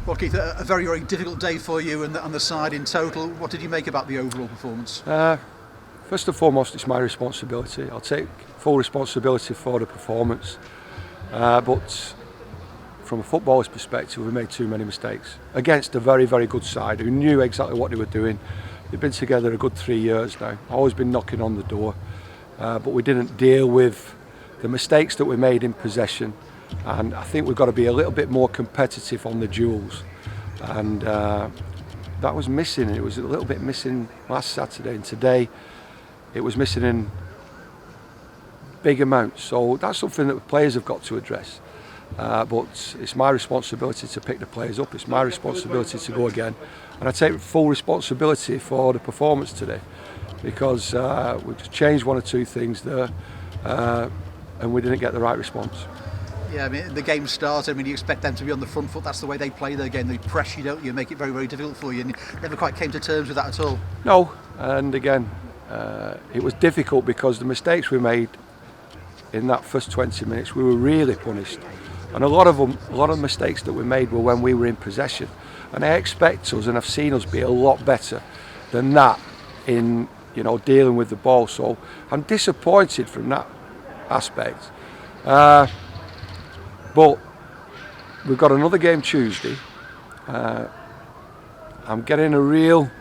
Well, Keith, a very, very difficult day for you and the side in total. What did you make about the overall performance? First and foremost, it's my responsibility. I'll take full responsibility for the performance. But from a footballer's perspective, we made too many mistakes against a very, very good side who knew exactly what they were doing. They've been together a good 3 years now. Always been knocking on the door. But we didn't deal with the mistakes that we made in possession. And I think we've got to be a little bit more competitive on the duels. And that was missing. It was a little bit missing last Saturday, and today it was missing in big amounts. So that's something that the players have got to address. But it's my responsibility to pick the players up. It's my responsibility to go again. And I take full responsibility for the performance today, because we just changed one or two things there and we didn't get the right response. Yeah, I mean, the game started. I mean, you expect them to be on the front foot. That's the way they play their game. They press you, don't you? Make it very, very difficult for you. And you never quite came to terms with that at all. No, and again, it was difficult because the mistakes we made in that first 20 minutes, we were really punished. And a lot of the mistakes that we made were when we were in possession. And I expect us, and I've seen us be a lot better than that in, dealing with the ball. So I'm disappointed from that aspect. But we've got another game Tuesday. I'm getting a real,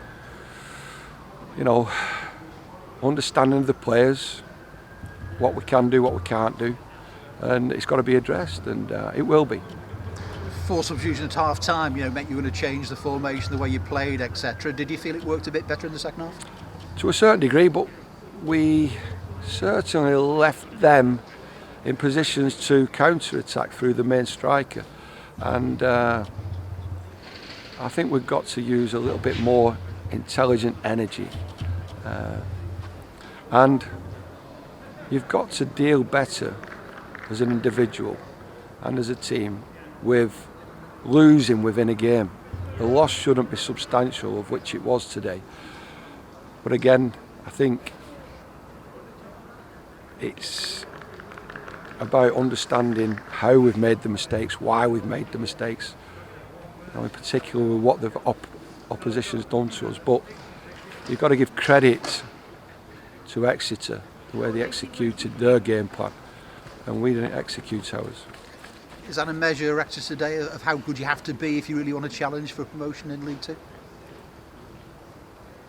understanding of the players, what we can do, what we can't do, and it's got to be addressed, and it will be. 4 substitutions at half time, meant you were going to change the formation, the way you played, etc. Did you feel it worked a bit better in the second half? To a certain degree, but we certainly left them in positions to counter-attack through the main striker, and I think we've got to use a little bit more intelligent energy, and you've got to deal better as an individual and as a team with losing within a game. The loss shouldn't be substantial, of which it was today, but again, I think it's about understanding how we've made the mistakes, why we've made the mistakes, in particular with what the opposition's done to us. But you've got to give credit to Exeter, the way they executed their game plan, and we didn't execute ours. Is that a measure, Exeter today, of how good you have to be if you really want to challenge for promotion in League Two?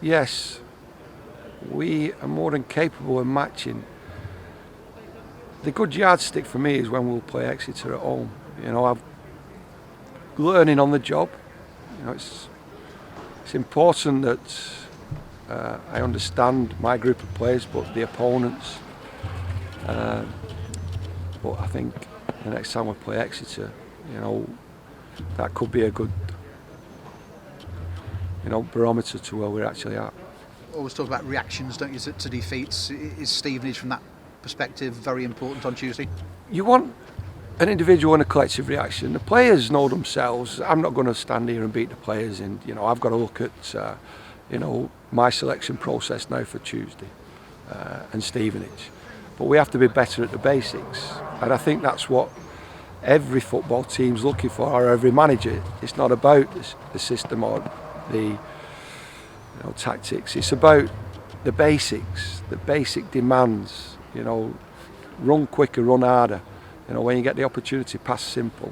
Yes, we are more than capable of matching. The good yardstick for me is when we'll play Exeter at home. I'm learning on the job. It's important that I understand my group of players, but the opponents. But I think the next time we play Exeter, that could be a good, barometer to where we're actually at. Always talk about reactions, don't you, to defeats? Is Stevenage, from that perspective, very important on Tuesday? You want an individual and a collective reaction. The players know themselves. I'm not going to stand here and beat the players, and I've got to look at my selection process now for Tuesday and Stevenage. But we have to be better at the basics, and I think that's what every football team's looking for, or every manager. It's not about the system or the tactics. It's about the basics, the basic demands. Run quicker, run harder. When you get the opportunity, pass simple.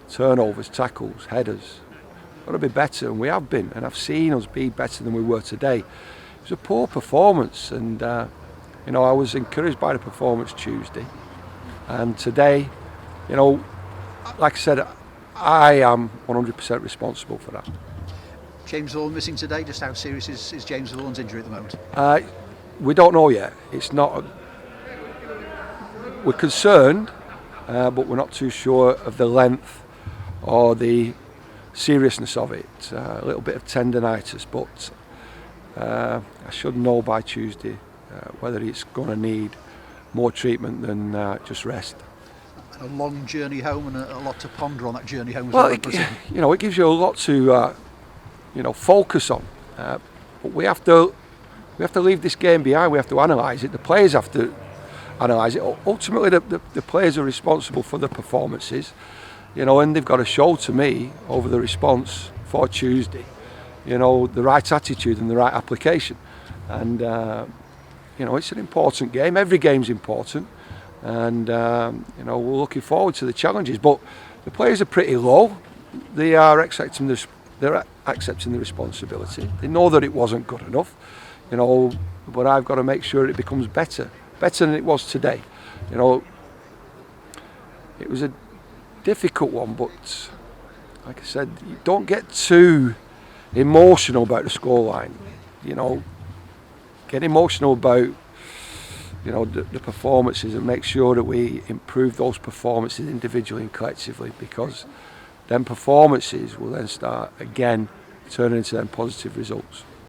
Turnovers, tackles, headers. Got to be better, and we have been. And I've seen us be better than we were today. It was a poor performance, and I was encouraged by the performance Tuesday. And today, like I said, I am 100% responsible for that. James Vaughan missing today. Just how serious is James Vaughan's injury at the moment? We don't know yet. It's not. We're concerned, but we're not too sure of the length or the seriousness of it. A little bit of tendinitis, but I should know by Tuesday whether it's going to need more treatment than just rest. And a long journey home, and a lot to ponder on that journey home. Well, it gives you a lot to focus on. But we have to leave this game behind. We have to analyse it. The players have to analyse it. Ultimately, the players are responsible for the performances. you know, and they've got to show to me over the response for Tuesday, you know, the right attitude and the right application. And you know, it's an important game. Every game's important, and you know, we're looking forward to the challenges. But the players are pretty low. They are accepting the responsibility. They know that it wasn't good enough, you know. But I've got to make sure it becomes better than it was today. You know, it was a difficult one, but like I said, you don't get too emotional about the scoreline. You know, get emotional about, you know, the performances, and make sure that we improve those performances individually and collectively, because then performances will then start again turning into them positive results.